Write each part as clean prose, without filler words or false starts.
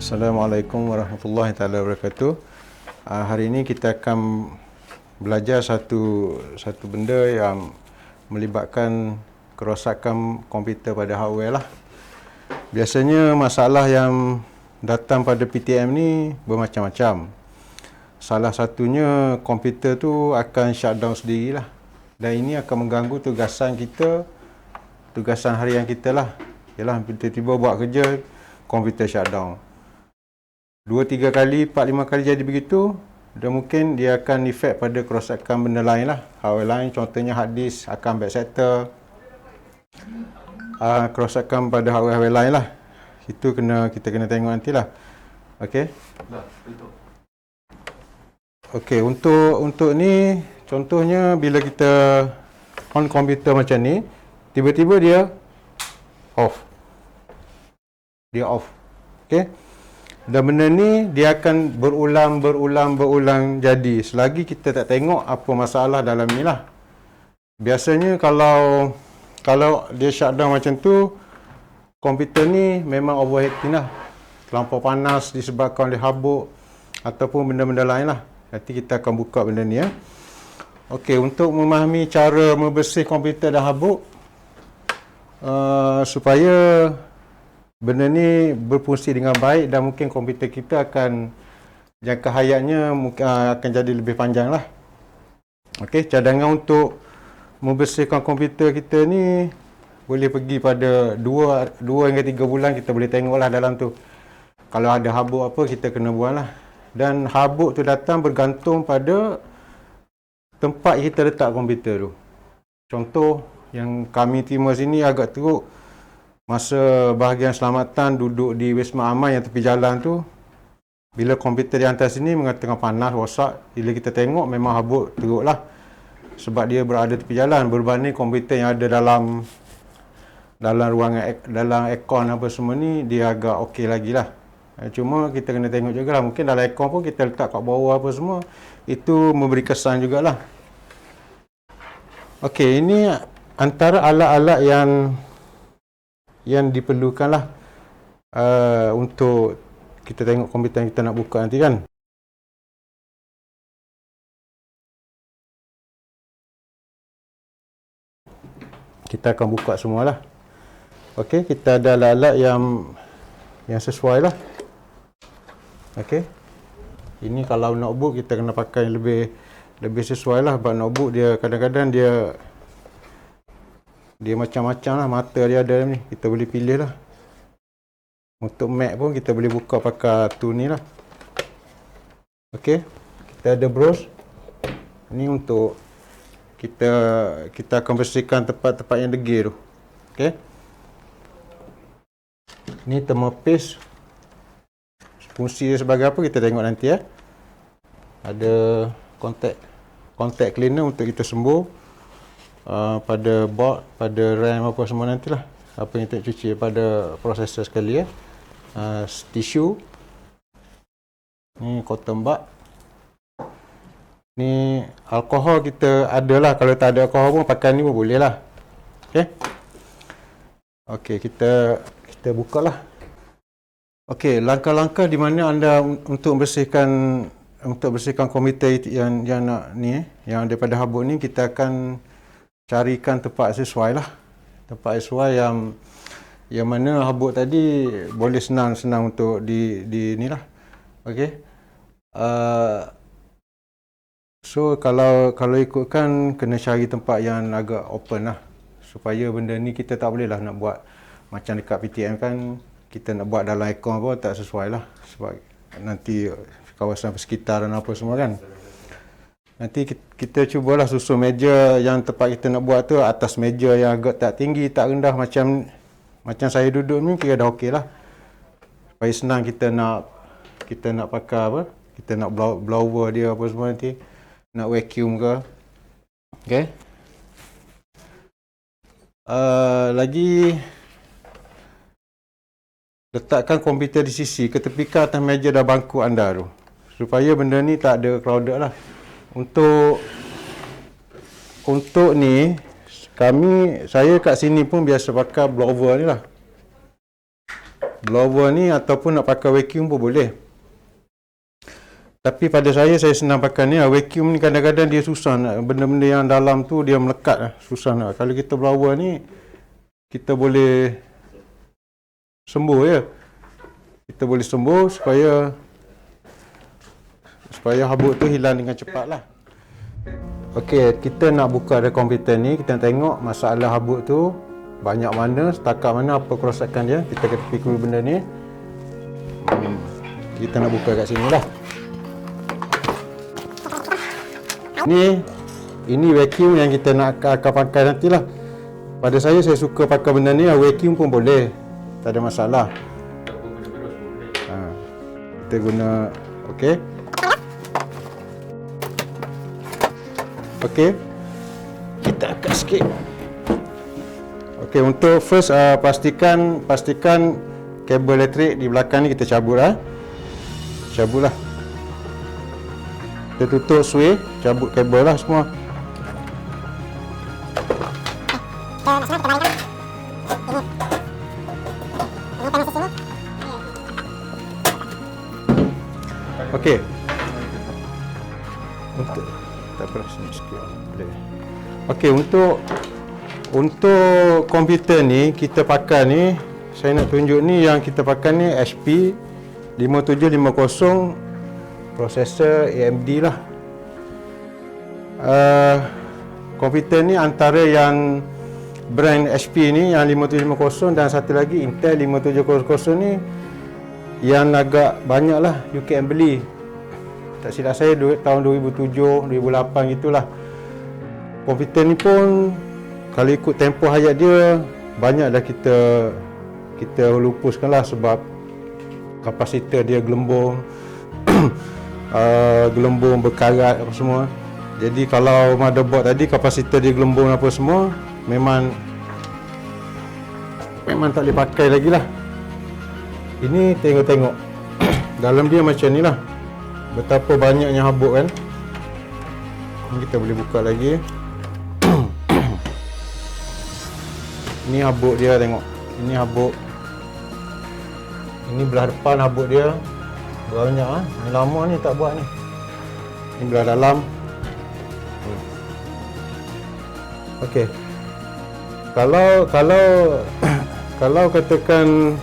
Assalamualaikum warahmatullahi taala wabarakatuh. Hari ini kita akan belajar satu benda yang melibatkan kerosakan komputer pada hardware lah. Biasanya masalah yang datang pada PTM ni bermacam-macam. Salah satunya komputer tu akan shutdown sendirilah. Dan ini akan mengganggu tugasan kita, tugasan harian kita lah. Yalah, tiba-tiba buat kerja, komputer shutdown. 2-3 kali, 4-5 kali jadi begitu, dan mungkin dia akan efek pada kerosakan benda lain lah, hardware lain, contohnya hard disk akan backsetter, kerosakan pada hardware lain lah. Itu kita kena tengok nantilah. Okey. Okey, untuk ni contohnya bila kita on komputer macam ni, tiba-tiba dia off. Okey. Dan benda ni dia akan berulang jadi selagi kita tak tengok apa masalah dalam ni lah. Biasanya kalau dia shutdown macam tu, komputer ni memang overheating lah. Terlampau panas disebabkan oleh habuk ataupun benda-benda lain lah. Nanti kita akan buka benda ni ya. Okey, untuk memahami cara membersih komputer dah habuk, supaya benda ni berfungsi dengan baik dan mungkin komputer kita akan jangka hayatnya akan jadi lebih panjang lah. Okey, cadangan untuk membersihkan komputer kita ni boleh pergi pada 2 hingga 3 bulan, kita boleh tengok lah dalam tu. Kalau ada habuk apa, kita kena buang lah. Dan habuk tu datang bergantung pada tempat kita letak komputer tu. Contoh yang kami terima sini agak teruk, masa bahagian selamatan duduk di Wisma Aman yang tepi jalan tu, bila komputer di atas sini mengatakan panas, rosak, bila kita tengok memang habuk teruk lah. Sebab dia berada tepi jalan berbanding komputer yang ada dalam ruangan, dalam aircon apa semua ni, dia agak okey lagi lah. Cuma kita kena tengok jugalah, mungkin dalam aircon pun kita letak kat bawah apa semua, itu memberi kesan jugalah. Okey, ini antara alat-alat yang diperlukan lah untuk kita tengok komputer yang kita nak buka nanti kan. Kita akan buka semualah. Okey, kita ada alat-alat yang sesuai lah. Okey. Ini kalau notebook kita kena pakai lebih sesuai lah, sebab notebook dia kadang-kadang dia macam-macam lah, mata dia ada ni, kita boleh pilih lah. Untuk Mac pun kita boleh buka pakai tool ni lah. Okey, kita ada brush ni untuk kita akan bersihkan tempat-tempat yang degil tu. Okey, ni thermal paste, fungsi dia sebagai apa kita tengok nanti ya. Ada contact cleaner untuk kita sembuh pada board, pada RAM apa semua nantilah, apa yang kita cuci pada processor sekali ya. Tisu ni, cotton bud ni, alkohol kita adalah, kalau tak ada alkohol pun pakai ni pun boleh lah. Okey, kita bukalah. Okey, langkah-langkah di mana anda untuk bersihkan komputer yang nak ni, yang daripada habuk ni, kita akan carikan tempat sesuai lah. Tempat sesuai yang mana habuk tadi boleh senang untuk di ni lah. Okey. So kalau ikutkan, kena cari tempat yang agak open lah, supaya benda ni kita tak boleh lah nak buat macam dekat PTM kan, kita nak buat dalam aircon pun tak sesuai lah, sebab nanti kawasan persekitaran apa semua kan. Nanti kita cubalah susun meja yang tempat kita nak buat tu atas meja yang agak tak tinggi, tak rendah, macam saya duduk ni kira dah okey lah. Supaya senang kita nak pakai apa, kita nak blower dia apa semua nanti, nak vacuum ke. Okey. Lagi letakkan komputer di sisi, ketepikan atas meja dan bangku anda tu, supaya benda ni tak ada crowded lah. Untuk ni, saya kat sini pun biasa pakai blower ni lah. blower ni ataupun nak pakai vacuum pun boleh. Tapi pada saya senang pakai ni. Vacuum ni kadang-kadang dia susah nak, benda-benda yang dalam tu dia melekat, susah nak. Kalau kita blower ni, kita boleh sembuh ya. Kita boleh sembuh supaya habuk tu hilang dengan cepat lah. Okey, kita nak buka dari komputer ni, kita nak tengok masalah habuk tu banyak mana, setakat mana, apa kerosakan dia. Kita kena fikir benda ni. Kita nak buka kat sini lah. Ini vacuum yang kita nak akan pakai nantilah. Pada saya suka pakai benda ni. Vacuum pun boleh, tak ada masalah. Kita guna, okey. Okey, kita angkat sikit. Okey, untuk first pastikan kabel elektrik di belakang ni kita cabut lah. Cabut lah. Kita tutup switch, cabut kabel lah semua. Okey. Untuk tak apa, sini sikit boleh. Okey, untuk komputer ni kita pakai ni, saya nak tunjuk ni yang kita pakai ni HP 5750 prosesor AMD lah. Komputer ni antara yang brand HP ni yang 5750 dan satu lagi Intel 5700 ni yang agak banyak lah you can beli. Tak silap saya tahun 2007, 2008 gitulah. Komputer ni pun kalau ikut tempoh hayat dia banyak dah kita lupuskan lah sebab kapasitor dia gelembung gelembung berkarat apa semua. Jadi kalau motherboard tadi kapasitor dia gelembung apa semua, memang tak boleh pakai lagi lah. Ini tengok dalam dia macam ni lah, betapa banyaknya habuk kan. Ini kita boleh buka lagi. Ini habuk dia, tengok. Ini habuk. Ini belah depan habuk dia banyak ah. Ni lama ni tak buat ni. Ini belah dalam. Okey. Kalau katakan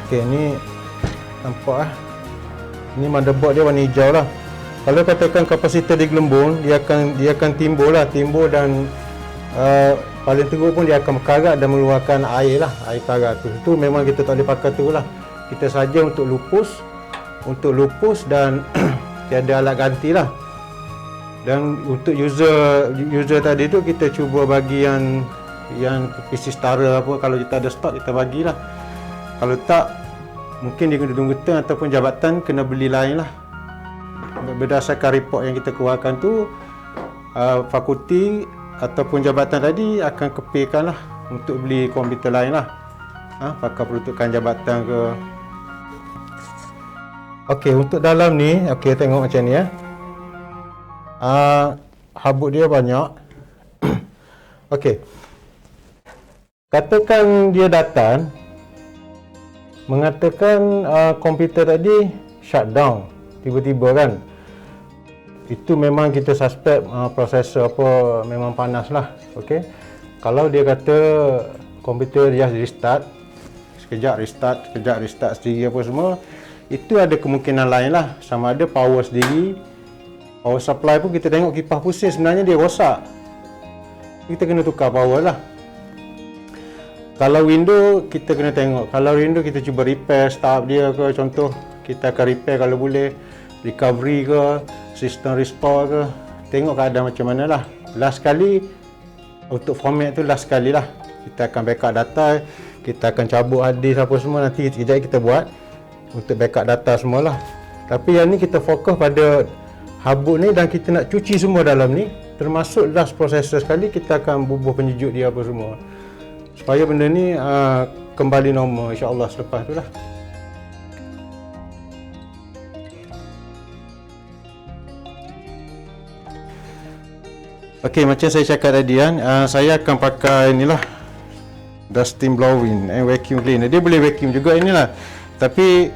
okey, ni nampak ah. Ini motherboard dia warna hijau lah. Kalau katakan kapasitor dia gelembung, dia akan timbul dan paling teruk pun dia akan berkarat dan mengeluarkan air lah, air karat tu. Itu memang kita tak boleh pakai tu lah. Kita saja untuk lupus dan tiada alat ganti lah. Dan untuk user tadi tu kita cuba bagi yang PC setara apa, kalau kita ada stok kita bagilah. Kalau tak, mungkin dia kena tunggu turn ataupun jabatan kena beli lain lah. Berdasarkan report yang kita keluarkan tu, fakulti ataupun jabatan tadi akan kepilkan lah untuk beli komputer lain lah. Pakai peruntukan jabatan ke. Okey, untuk dalam ni, okey tengok macam ni ya. Habuk dia banyak. Okey. Katakan dia datang mengatakan komputer tadi shutdown tiba-tiba kan. Itu memang kita suspect prosesor apa memang panas lah. Okey. Kalau dia kata komputer dia restart, sekejap restart sendiri apa semua, itu ada kemungkinan lain lah. Sama ada power sendiri, power supply pun kita tengok kipas pusing sebenarnya dia rosak. Kita kena tukar power lah. Kalau window kita kena tengok. Kalau window kita cuba repair start dia ke, contoh kita akan repair kalau boleh, recovery ke, sistem restore ke, tengok keadaan macam mana lah. Last kali untuk format tu last kali lah. Kita akan backup data, kita akan cabut hard disk apa semua, nanti sekejap kita buat untuk backup data semualah. Tapi yang ni kita fokus pada habuk ni dan kita nak cuci semua dalam ni, termasuk last processor sekali kita akan bubuh penyejuk dia apa semua, supaya benda ni kembali normal insya-Allah selepas tu lah. Okey, macam saya cakap tadi kan, saya akan pakai inilah dusting blowing vacuum cleaner. Dia boleh vacuum juga inilah. Tapi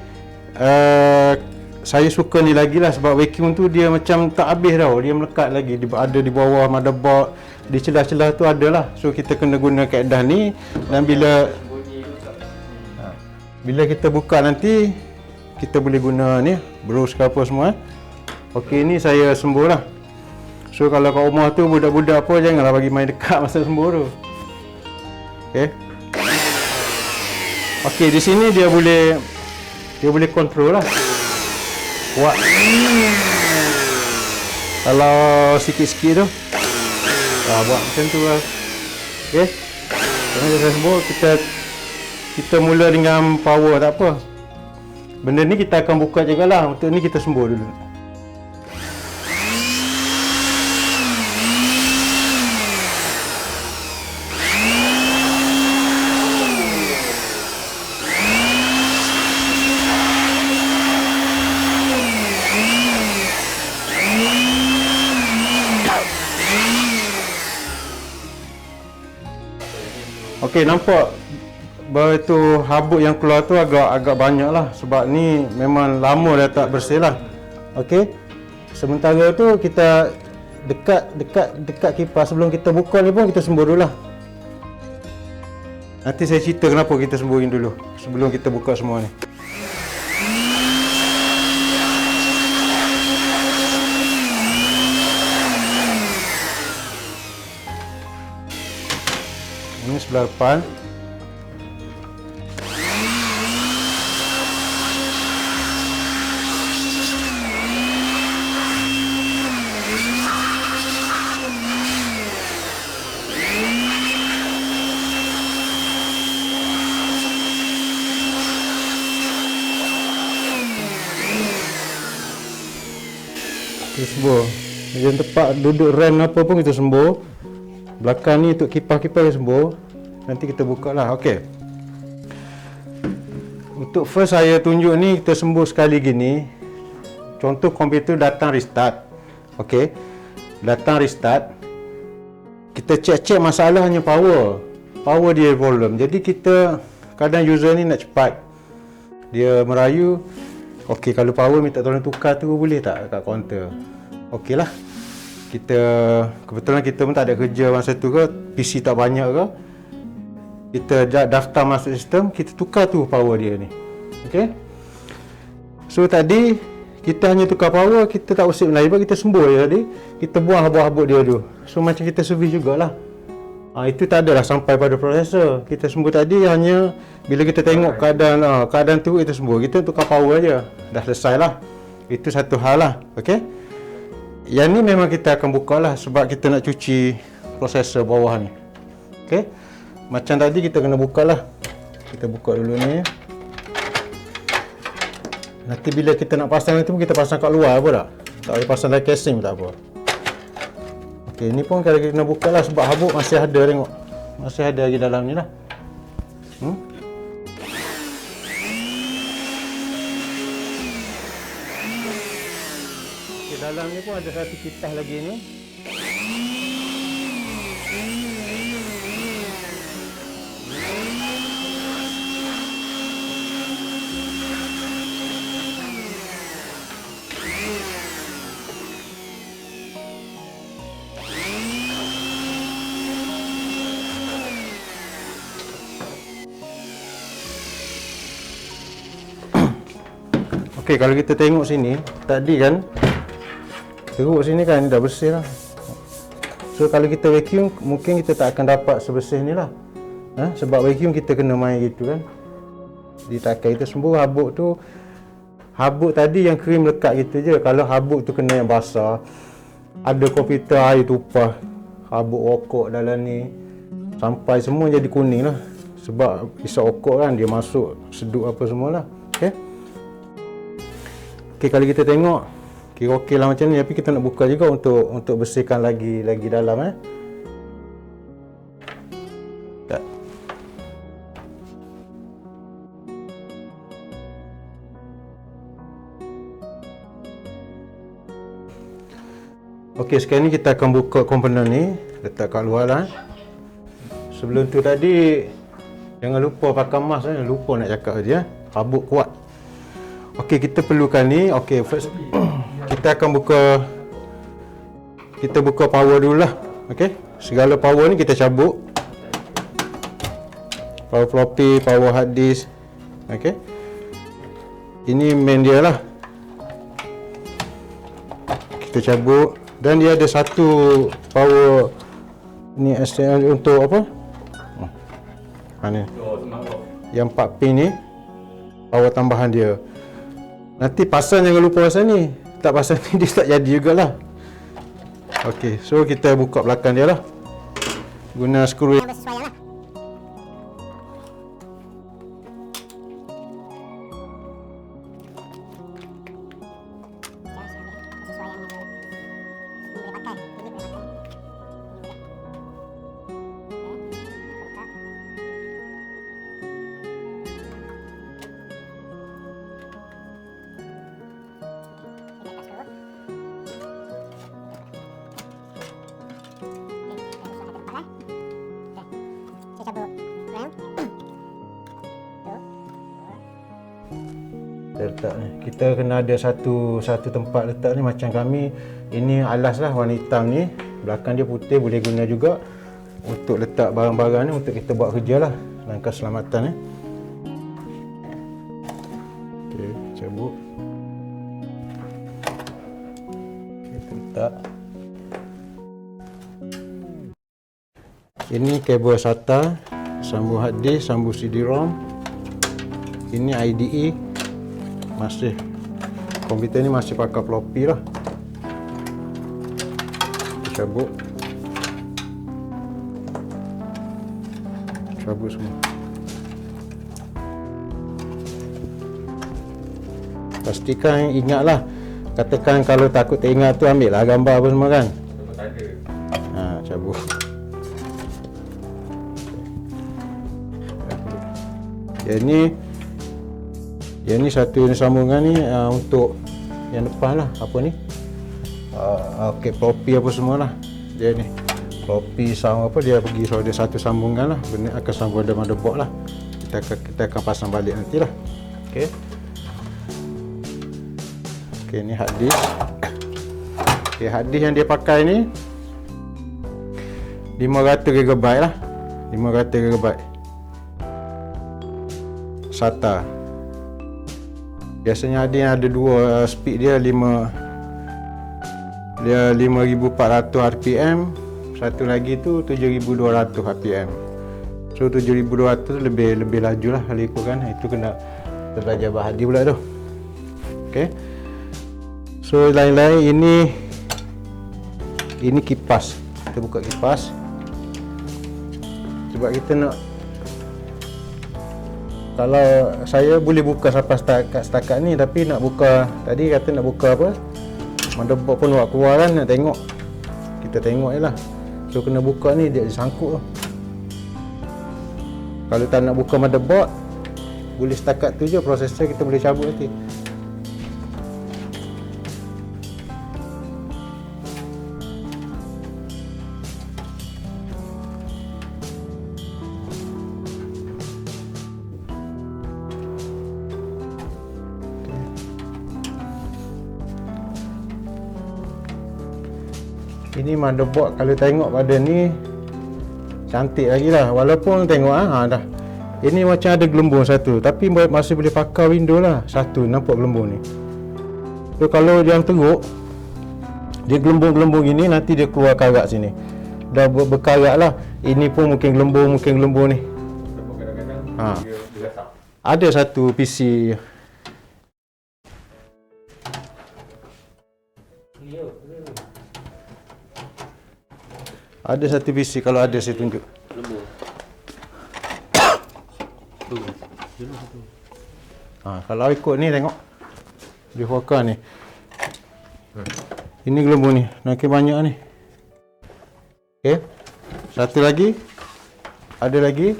saya suka ni lagi lah sebab vacuum tu dia macam tak habis tau. Dia melekat lagi, ada di bawah motherboard, di celah-celah tu ada lah. So kita kena guna kaedah ni, dan bila kita buka nanti kita boleh guna ni brush ke apa semua. Okey, ni saya sembuh lah. So kalau kat rumah tu budak-budak apa, janganlah bagi main dekat masa sembuh tu. Okey. Okey, di sini dia boleh kontrol lah. Buat kalau sikit-sikit tu, buat macam tu lah. Okey. Kalau dah sembuh, kita mula dengan power, tak apa. Benda ni kita akan buka juga lah. Untuk ni kita sembuh dulu. Okey, nampak bahawa itu habuk yang keluar tu agak banyak lah, sebab ni memang lama dah tak bersih lah. Okey, sementara tu kita dekat kipas. Sebelum kita buka ni pun kita sembuh dulu lah. Nanti saya cerita kenapa kita sembuhin dulu sebelum kita buka semua ni. Ini sebelah depan. Kita sembuh. Yang tempat duduk rem apa pun kita sembuh. Belakang ni untuk kipas-kipas dia sembuh. Nanti kita buka lah. Okey. Untuk first saya tunjuk ni, kita sembuh sekali gini. Contoh komputer datang restart. Okey. Datang restart. Kita cek-cek masalah hanya power. Power dia problem. Jadi kita kadang user ni nak cepat. Dia merayu. Okey, kalau power minta tolong tukar tu boleh tak kat kaunter? Okey lah. Kebetulan kita pun tak ada kerja masa tu ke, PC tak banyak ke, kita daftar masuk sistem, kita tukar tu power dia ni. Okey. So tadi kita hanya tukar power, kita tak usik melayu, kita sembuh je tadi. Kita buang habuk-habuk dia tu. So macam kita servis jugalah. Itu tak adalah sampai pada prosesor. Kita sembuh tadi hanya bila kita tengok keadaan tu kita sembuh. Kita tukar power je. Dah selesai lah. Itu satu hal lah. Okey. Yang ni memang kita akan buka lah sebab kita nak cuci prosesor bawah ni. Okey. Macam tadi kita kena buka lah. Kita buka dulu ni. Nanti bila kita nak pasang itu kita pasang kat luar apa tak? Tak boleh pasang dalam casing tak apa. Okey, ni pun kalau kita nak buka lah sebab habuk masih ada, tengok. Masih ada lagi dalam ni lah. Okey, dalam ni pun ada satu kipas lagi ni. Okey, kalau kita tengok sini, tadi kan teruk sini kan dah bersih lah. So kalau kita vacuum, mungkin kita tak akan dapat sebersih ni lah. Sebab vacuum kita kena main gitu kan. Ditakai kita sembuh habuk tu. Habuk tadi yang kering melekat gitu je. Kalau habuk tu kena yang basah, ada komputer air tumpah, habuk rokok dalam ni, sampai semua jadi kuning lah. Sebab isap rokok kan, dia masuk sedut apa semualah. Okey. Okey, kalau kita tengok kira okey lah macam ni, tapi kita nak buka juga untuk bersihkan lagi dalam tak. Okey, sekarang ni kita akan buka komponen ni, letak kat luar lah. Sebelum tu tadi jangan lupa pakai mask eh. Lupa nak cakap tadi ya. Rabuk kuat. Okey, kita perlukan ni. Okey, first kita akan buka power dulu lah. Okey. Segala power ni kita cabut. Power floppy, power hard disk. Okey. Ini main dia lah. Kita cabut. Dan dia ada satu power ni STL untuk apa? Ni. Yang 4 pin ni power tambahan dia. Nanti pasang jangan lupa pasang ni. Tak pasang ni dia tak jadi jugalah. Okey, so kita buka belakang dia lah. Guna skru yang bersesuaian lah. Letak ni. Kita kena ada satu tempat letak ni macam kami. Ini alas lah warna hitam ni. Belakang dia putih, boleh guna juga untuk letak barang-barang ni untuk kita buat kerja lah. Dalam keselamatan ni. Okey, cabut. Kita letak. Ini kabel SATA, sambung hard disk, sambung CD-ROM. Ini IDE. Masih komputer ni masih pakai floppy lah. Cabut semua. Pastikan ingatlah. Katakan kalau takut tak ingat tu, ambil lah gambar apa semua kan. Cabut. Yang ni satu sambungan ni untuk yang depan lah. Apa ni? Okey, floppy apa semua lah. Dia ni floppy sama apa, dia pergi so dia satu sambungan lah. Benda akan sambung ada motherboard lah. Kita akan pasang balik nanti lah. Okey. Okey, ni hard disk. Okey, hard disk yang dia pakai ni 500 GB lah. 500 GB SATA. Biasanya ada dua speed dia 5400 RPM, satu lagi tu 7200 RPM. So 7200 lebih laju lah kalau ikutkan. Itu kena kita belajar bahadi pula tu. Okey. So lain-lain ini kipas. Kita buka kipas. Sebab kita nak, kalau saya boleh buka sampai setakat ni, tapi nak buka tadi kata nak buka apa, motherboard pun buat keluar kan, nak tengok. Kita tengok je lah. So kena buka ni, dia disangkut lah. Kalau tak nak buka motherboard, boleh setakat tu je, prosesor kita boleh cabut nanti. Ini motherboard, kalau tengok pada ni cantik lagi lah. Walaupun tengok dah. Ini macam ada gelembung satu, tapi masih boleh pakai window lah. Satu nampak gelembung ni. So kalau yang teruk, dia gelembung-gelembung ini, nanti dia keluar karat sini. Dah berkarat lah. Ini pun mungkin gelembung ni. Ada satu PC. Ada satu PC, kalau ada saya tunjuk. Kalau ikut ni tengok. Di fokus ni. Ini gelembung ni, makin banyak ni. Okey. Satu lagi. Ada lagi.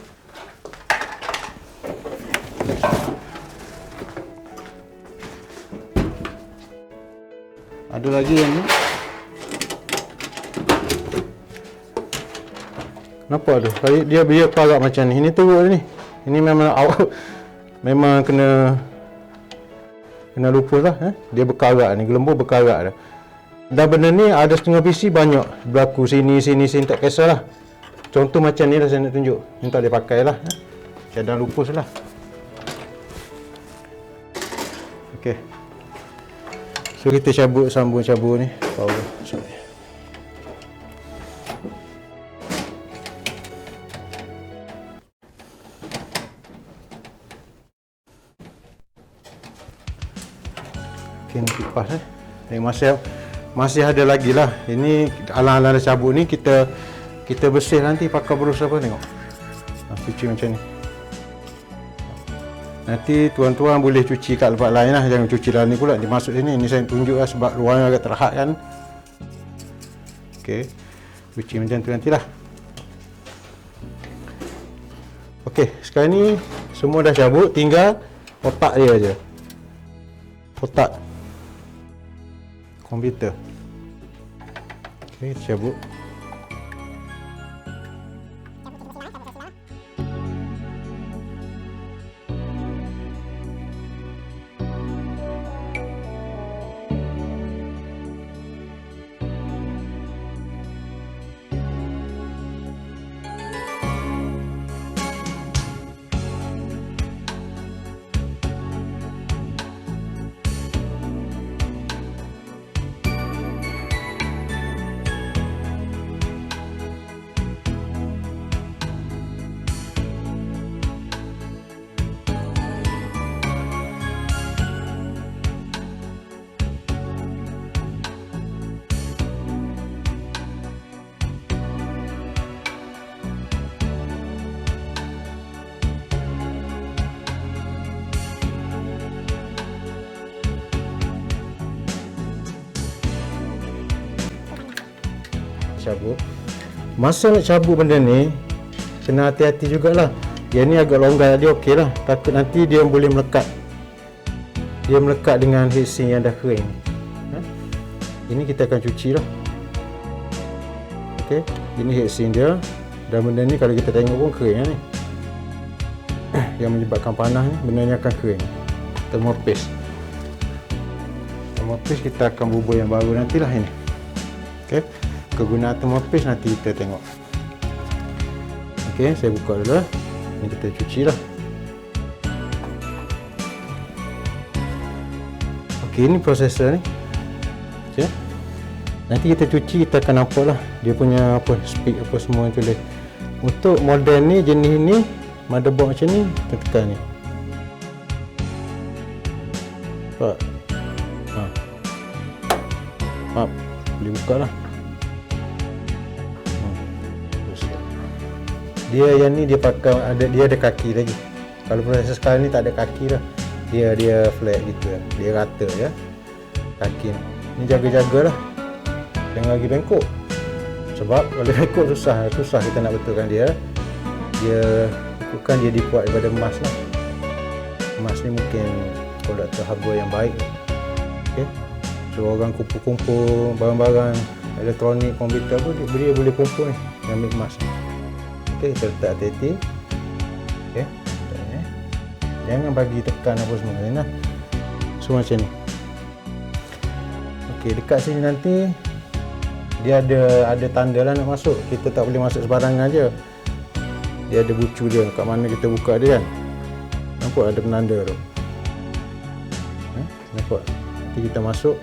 Ada lagi yang ni. Nampak tu? Kalau dia karat macam ni. Ini teruk ni. Ini memang awak memang kena lupus lah. Dia berkarat ni, gelembung berkarat dah. Dan benda ni ada setengah PC banyak berlaku sini tak kisahlah. Contoh macam ni lah saya nak tunjuk. Ni tak boleh pakai lah. Cadang lupus lah. Okey. So kita sambung cabut ni. Power. Sorry. Okey, ni kipas masih ada lagi lah. Ini alang-alang dah cabut ni kita bersih nanti pakai berus apa tengok. Cuci macam ni. Nanti tuan-tuan boleh cuci kat tempat lain lah. Jangan cuci dalam ni pula. Dia masuk sini. Ni saya tunjuk lah sebab luar agak terhad kan. Okey. Cuci macam tu nantilah. Okey. Sekarang ni semua dah cabut. Tinggal otak dia aja. Otak komputer. Okey, kita cabut. Cabut. Masa nak cabut benda ni kena hati-hati jugalah. Yang ni agak longgar dia okey lah. Takut nanti dia boleh melekat. Dia melekat dengan heatsink yang dah kering. Ini kita akan cuci lah. Okey, ini heatsink dia. Dan benda ni kalau kita tengok pun kering ni. Yang menyebabkan panas ni benda ni akan kering. Thermopaste. Thermopaste kita akan bubuh yang baru nantilah ini. Okey. Kegunaan thermopaste nanti kita tengok. Okey, saya buka dulu. Ini kita cuci lah. Okey, ini prosesor ni. Okey. Nanti kita cuci, kita akan nampak lah dia punya apa speed apa semua tu dia. Untuk model ni, jenis ni, motherboard macam ni, kita tekan ni. Nampak? Boleh buka lah. Dia yang ni dia pakai dia ada kaki lagi. Kalau prosesor sekarang ni tak ada kaki dah. Dia flat gitu lah. Dia rata ya. Kaki ni. Ni jaga-jagalah. Jangan lagi bengkok. Sebab kalau bengkok susah kita nak betulkan dia. Bukan dia dibuat daripada emas lah. Emas ni mungkin produk harga yang baik. Okey. So orang kumpul-kumpul barang-barang elektronik, komputer apa dia boleh kumpul ni yang ambil emas. Okey, kita letak hati-hati. Okey, jangan bagi tekan apa semua lah. So macam ni. Okey, dekat sini nanti dia ada tanda lah nak masuk. Kita tak boleh masuk sebarangan je. Dia ada bucu dia kat mana kita buka dia kan. Nampak ada penanda tu. Nampak? Nanti kita masuk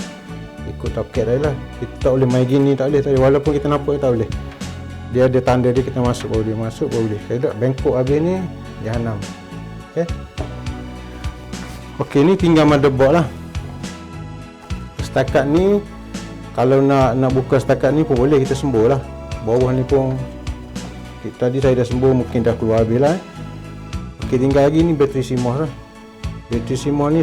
ikut toket dia lah. Kita tak boleh main gini, tak boleh. Walaupun kita nampak tak boleh. Dia ada tanda dia, kita masuk baru dia masuk baru boleh. Kalau tak bengkok habis ni jahanam. Okey. Okey, ni tinggal motherboard lah. Setakat ni kalau nak buka setakat ni pun boleh kita sembuh lah. Bawah ni pun tadi saya dah sembuh, mungkin dah keluar habis lah. Okey, tinggal lagi ni bateri CMOS lah. Bateri CMOS ni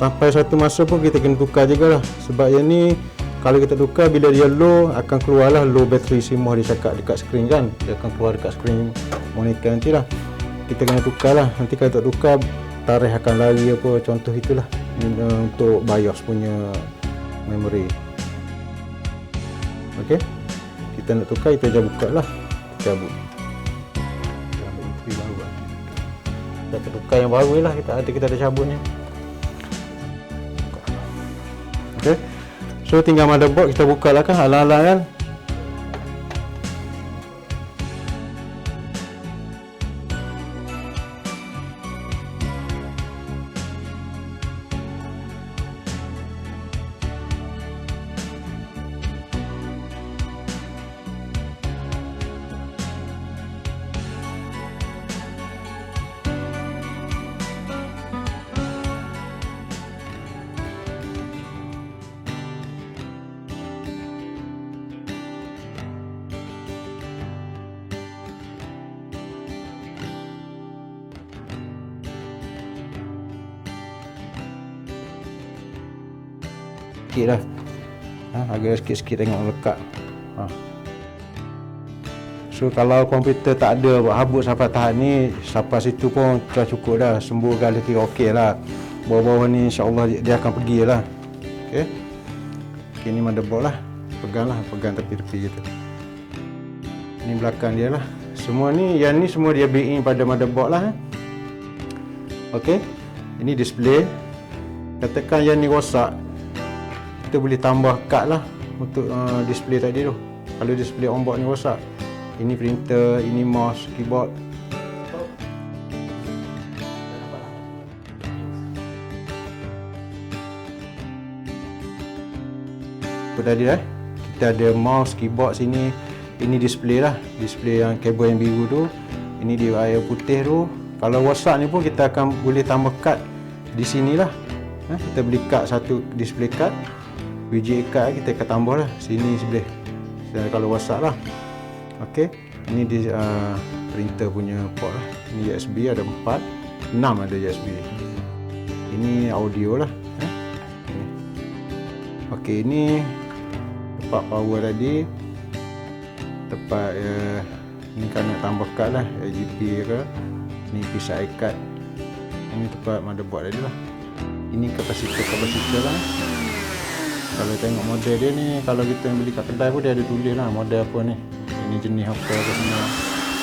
sampai satu masa pun kita kena tukar juga lah. Sebab yang ni kalau kita tukar, bila dia low akan keluarlah low battery CMOS dia cakap dekat skrin kan. Dia akan keluar dekat skrin monitor nanti lah. Kita kena tukar lah. Nanti kalau tak tukar, tarikh akan lari apa, contoh itulah untuk BIOS punya memory. Okey, kita nak tukar, kita dah buka lah, cabut. beli baru lah. Kita tukar yang baru lah, kita ada cabut ni. Okay. So tinggal motherboard kita buka lah kan, alang-alang kan. Sikit lah, agak sikit-sikit tengok lekat. So kalau komputer tak ada habuk sampai tahap ni, sampai situ pun dah cukup dah, sembuh kali kira okey lah. Bawah-bawah ni insyaAllah dia akan pergi lah. Okay. Okay, ni motherboard lah, pegang tepi-tepi gitu. Ni belakang dia lah. Semua ni, yang ni semua dia built in pada motherboard lah. Okay, ini display. Katakan yang ni rosak, kita boleh tambah kad lah untuk display tadi tu. Kalau display onboard ni rosak, ini printer, ini mouse, keyboard. Itu tadi lah, kita ada mouse, keyboard sini. Ini display lah, display yang kabel yang biru tu. Ini di air putih tu. Kalau rosak ni pun kita akan boleh tambah kad di sini lah. Kita beli kad, satu display kad, VGA card kita akan tambah lah sini sebelah. Kalau rosak lah. Okey, ini di printer punya port lah. Ini USB ada 4, 6 ada USB. Ini audio lah. Okey, ini tempat power tadi. Tempat ni kan nak tambah kad lah, RGB ke. Ni PCI card. Ini tempat motherboard tadi lah. Ini kapasitor lah. Kalau tengok model dia ni, kalau kita beli kat kedai pun dia ada tulis lah model apa ni. Ini jenis apa semua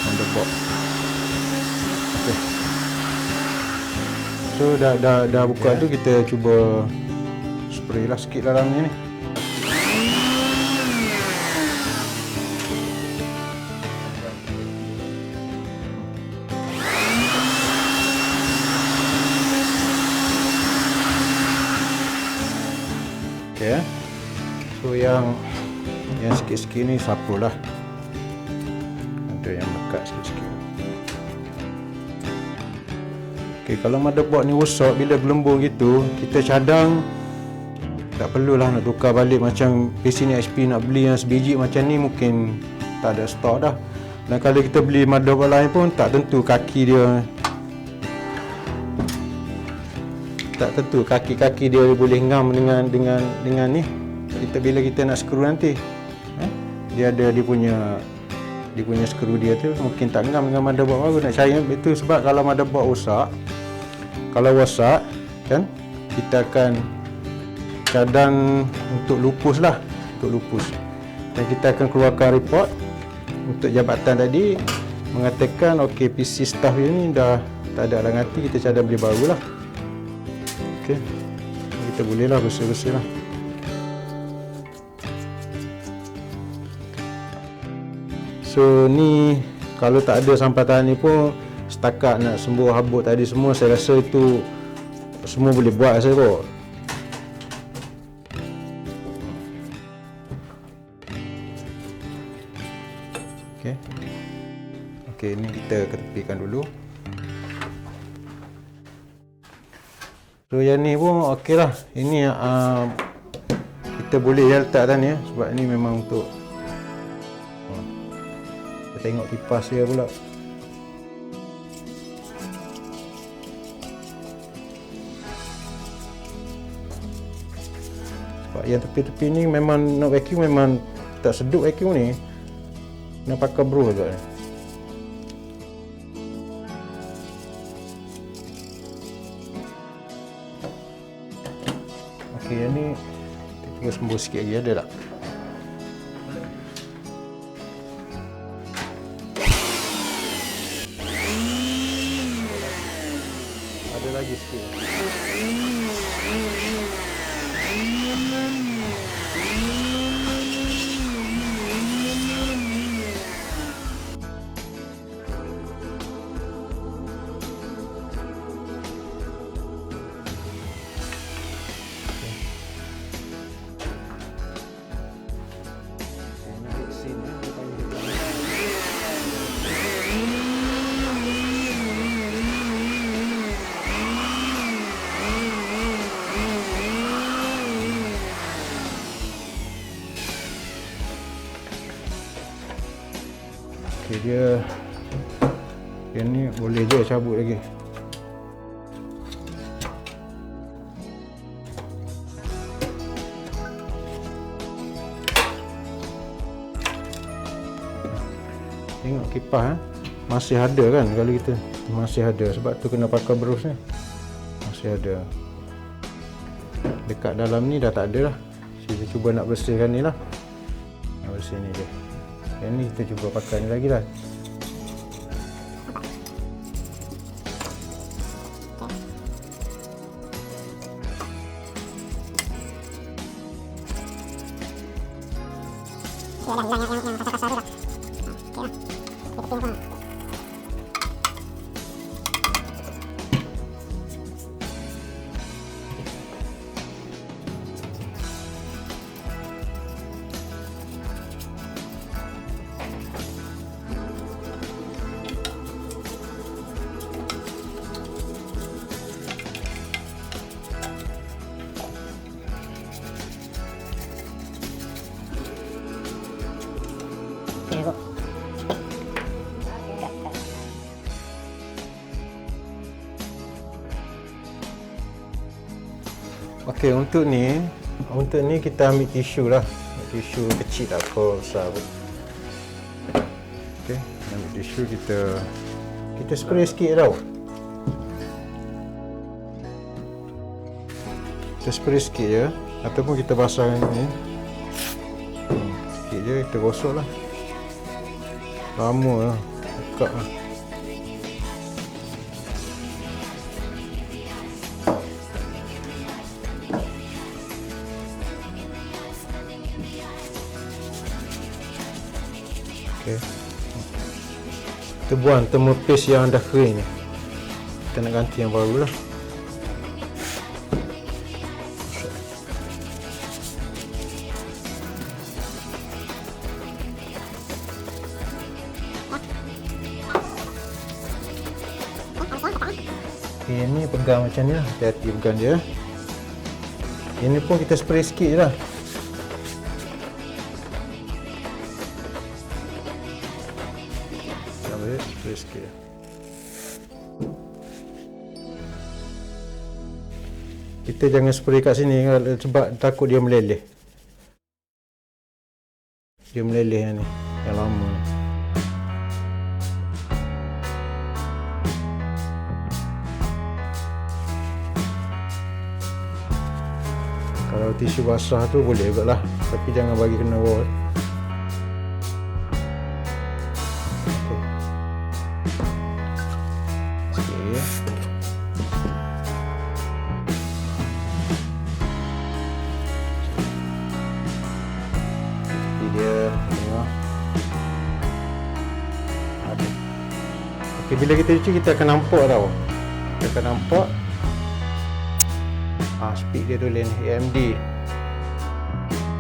motherboard. Okay. So dah buka tu, kita cuba spray lah sikit dalam ni. Okay. So yang sikit-sikit ni sapu lah. Ada yang lekat sikit-sikit. Okay, kalau motherboard ni rosak bila berlembung gitu, kita cadang, tak perlulah nak tukar balik. Macam PC ni HP nak beli yang sebiji macam ni mungkin tak ada stok dah. Dan kalau kita beli motherboard lain pun tak tentu kaki dia, tak tentu kaki-kaki dia boleh ngam dengan ni. Bila kita nak skru nanti, dia ada dia punya skru dia tu mungkin tak ngam dengan motherboard baru. Nak cari itu sebab kalau motherboard rosak, kan, kita akan cadang untuk lupus lah, dan kita akan keluarkan report untuk jabatan tadi mengatakan okey, PC staff ini dah tak ada alang hati, kita cadang beli baru lah. Okay. Kita bolehlah bersih-bersih lah. So ni kalau tak ada sampai tahap ni pun, setakat nak sembuh habuk tadi semua, saya rasa itu semua boleh buat saya kot. Okey, ni kita ketepikan dulu. So yang ni pun okey lah. Ini kita boleh letak ni sebab ni memang untuk kita tengok kipas dia pula. Sebab yang tepi-tepi ni memang nak vacuum memang tak sedut vacuum ni. Nak pakai bro agak ni. Okey, yang ni kita sembuh sikit lagi, ada tak? Ada lagi sikit. Okay, dia ni boleh je cabut lagi. Tengok kipas masih ada kan, kalau kita masih ada, sebab tu kena pakai berus ni. Masih ada. Dekat dalam ni dah tak ada lah. Kita cuba nak bersihkan ni lah. Nak bersih ni je. Yang ni kita cuba pakai ni lagi lah. Yang kasar-kasar tu dah. Okey lah. Kita tengok. Okey, untuk ni kita ambil tisu lah. Tisu kecil tak apa besar pun. Okey, ambil tisu kita spray sikit tau. Kita spray sikit je, ataupun kita basah ni. Sikit je kita gosok lah. Lama lah, buka lah. Kita buang thermopast yang dah kering ni. Kita nak ganti yang baru lah. Okay, ni pegang macam ni lah. Hati-hati pegang dia. Ini pun kita spray sikit je lah. Spray sikit. Kita jangan spray kat sini sebab takut dia meleleh. Dia meleleh yang ni, yang lama ni. Kalau tisu basah tu boleh juga lah, tapi jangan bagi kena bawah. Okay, bila kita cuci kita akan nampak tau. Kita akan nampak speed dia tulis ni AMD.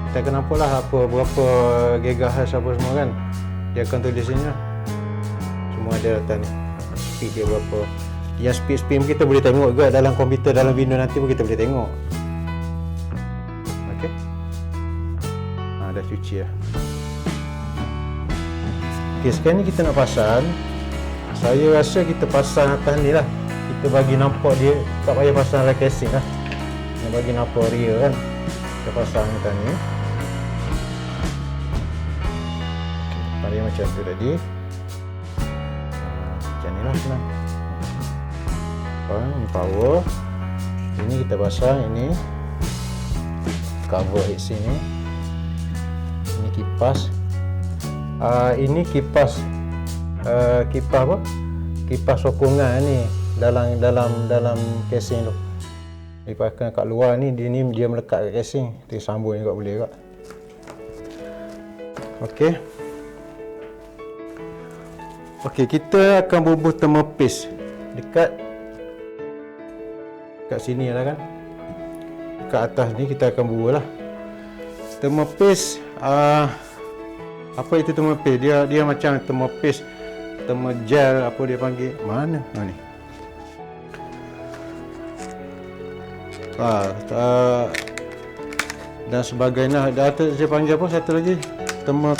Kita akan nampak lah berapa gigahertz apa semua kan. Dia akan tulis sini lah. Semua ada data ni. Speed dia berapa. Yang speed kita boleh tengok juga dalam komputer, dalam Windows nanti pun kita boleh tengok. Okey. Dah cuci lah. Okey, sekarang ni kita nak pasang. Saya rasa kita pasang atas ni lah. Kita bagi nampak dia, tak payah pasang dalam casing lah. Nak bagi nampak rear kan. Kita pasang atas ni. Okay, tarik macam tu tadi. Macam ni lah senang. Ini power. Ini kita pasang, ini cover heatsink ni. Ini kipas. Ini kipas kipas apa? Kipas sokongan ni dalam casing tu. Dipasangkan kat luar ni, dia melekat kat casing. Kita sambung juga boleh juga. Okey. Okey, kita akan bubuh thermal paste dekat sini lah kan. Dekat atas ni kita akan bubuh lah. Thermal paste, apa itu thermal paste? Dia macam thermal paste, thermal gel, apa dia panggil. Mana? Ni. Dan sebagainya. Ada saya panggil apa satu lagi? Thermal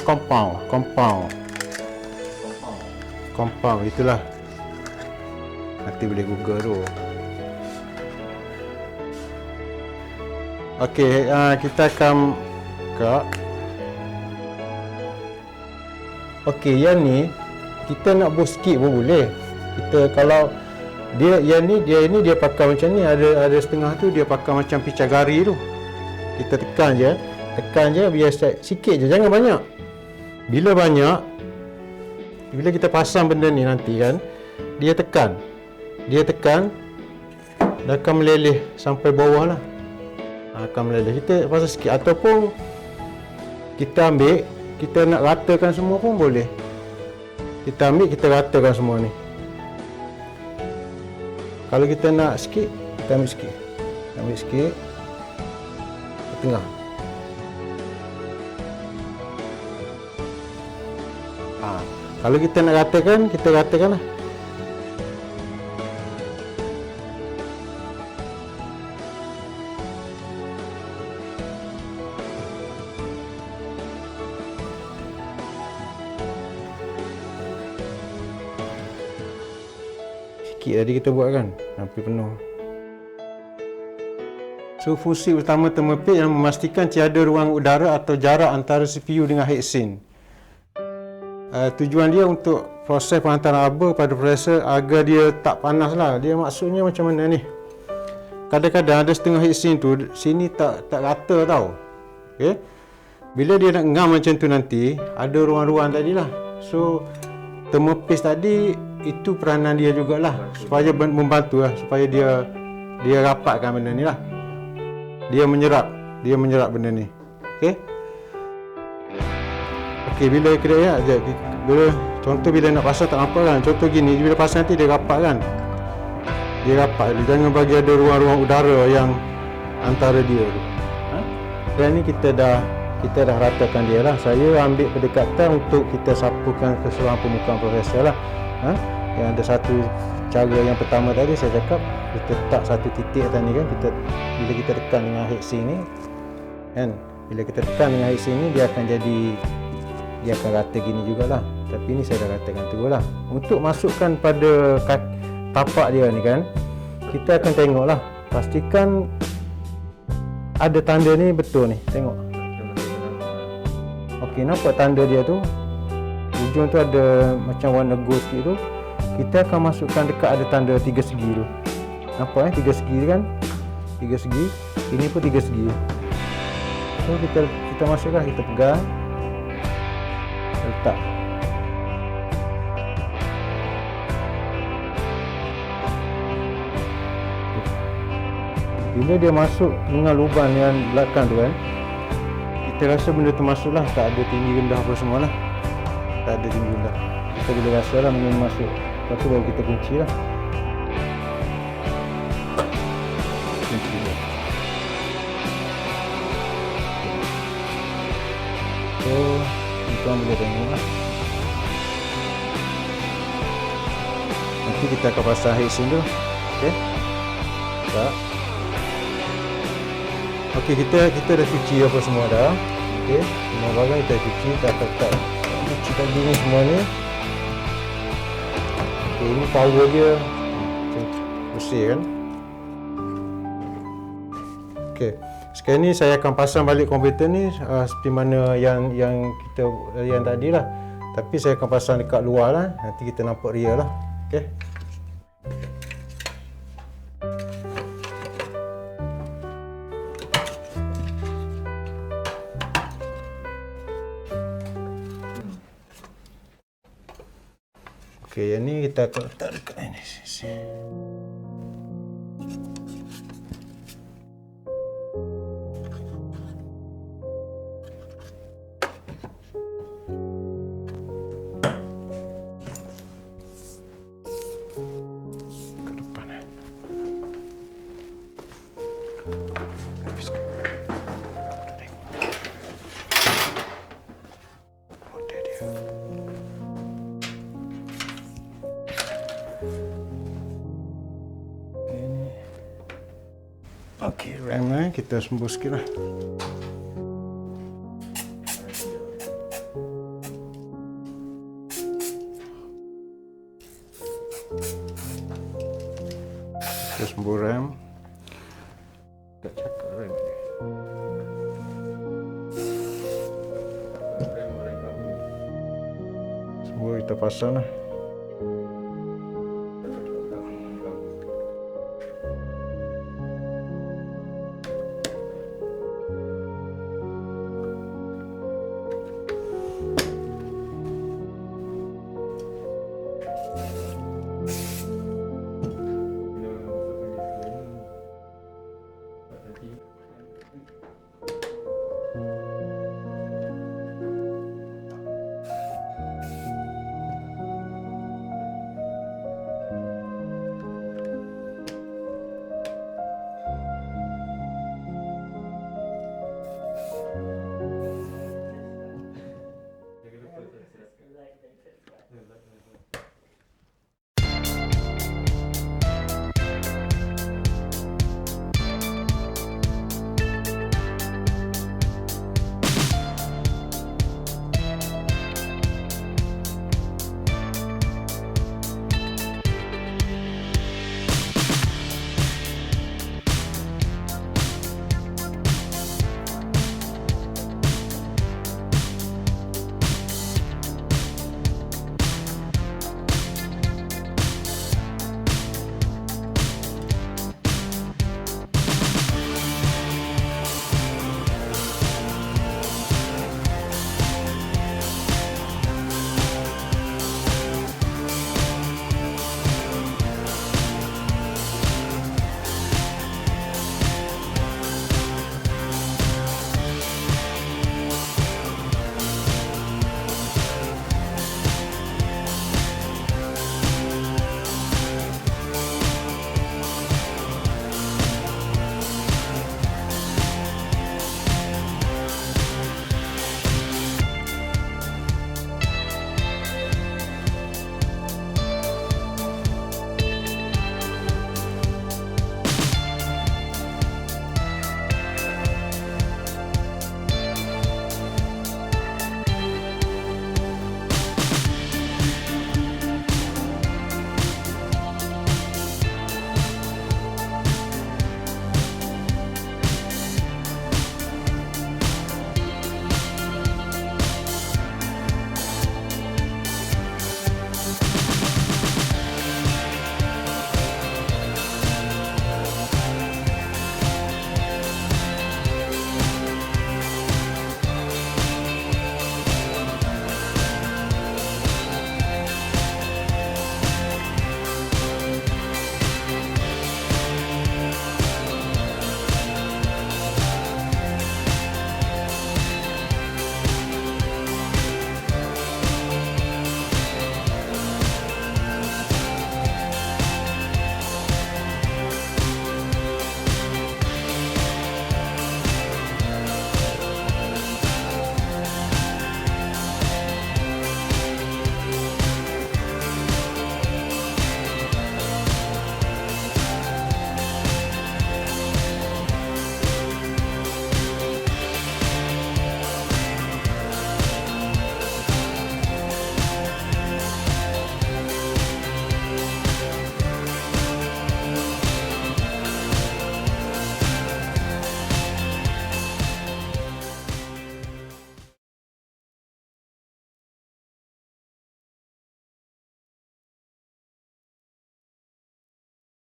compound, itulah. Nanti boleh Google tu. Okey, kita akan buka. Okey, yang ni kita nak buat sikit pun boleh. Kita kalau dia pakai macam ni, ada setengah tu dia pakai macam picagari tu. Kita tekan je biar sikit je, jangan banyak. Bila kita pasang benda ni nanti kan, dia tekan dia akan meleleh sampai bawah lah. Akan meleleh. Kita pasang sikit, ataupun kita ambil, kita nak ratakan semua pun boleh. Kita ambil, kita ratakan semua ni. Kalau kita nak sikit, kita ambil sikit ke tengah. Kalau kita nak ratakan, kita ratakan lah. Sikit tadi kita buat kan, hampir penuh. So fungsi utama thermal paste yang memastikan tiada ruang udara atau jarak antara CPU dengan heatsink. Tujuan dia untuk proses penghantaran haba pada prosesor agar dia tak panas lah. Dia maksudnya macam mana ni? Kadang-kadang ada setengah heatsink tu sini tak rata tau. Okay? Bila dia nak ngam macam tu nanti, ada ruang-ruang tadi lah. So thermal paste tadi itu peranan dia jugalah, supaya membantu lah, supaya dia rapatkan benda ni lah. Dia menyerap benda ni. Okey. Okey, bila kira contoh bila nak pasang tak nampak kan. Contoh gini, bila pasang nanti dia rapat kan. Jangan bagi ada ruang-ruang udara yang antara dia tu. Dan ni kita dah ratakan dia lah. Saya ambil pendekatan untuk kita sapukan keseluruhan permukaan prosesor lah. Yang ada satu cara yang pertama tadi saya cakap, kita letak satu titik atas ni kan, bila kita tekan dengan heatsink ni kan, bila kita tekan dengan heatsink ni dia akan rata gini jugalah. Tapi ni saya dah ratakan tu lah. Untuk masukkan pada tapak dia ni kan, kita akan tengok lah, pastikan ada tanda ni betul ni, tengok. Okey, nampak tanda dia tu, ujung tu ada macam warna gold sikit tu. Kita akan masukkan dekat ada tanda 3 segi tu. Nampak 3 segi kan? 3 segi. Ini pun 3 segi. So kita masukkan, kita pegang, letak. Bila dia masuk dengan lubang yang belakang tu kan, kita rasa benda tu masuk lah. Tak ada tinggi rendah apa semua lah. Tak ada tinggi rendah. Kita boleh rasa lah benda ni masuk. Lepas tu baru kita kunci lah. Kunci dia. So, tuan boleh tengok lah. Nanti kita akan pasang heatsink tu. Okay. Tak. Okey, kita dah cuci apa semua dah. Okey, semua barang kita cuci, kita akan cuci tadi ni semua ni. Okey, ini power dia bersih kan. Okey, sekarang ni saya akan pasang balik komputer ni seperti mana yang tadi lah. Tapi saya akan pasang dekat luar lah, nanti kita nampak real lah. Okey. Okey, yang ni kita akan letak dekat ini. Ke depan. Habis. Model dia. Okey, rem kita sembur sikit lah. Kita sembur rem. Tak cakap rem dia. Sembur kita pasang lah.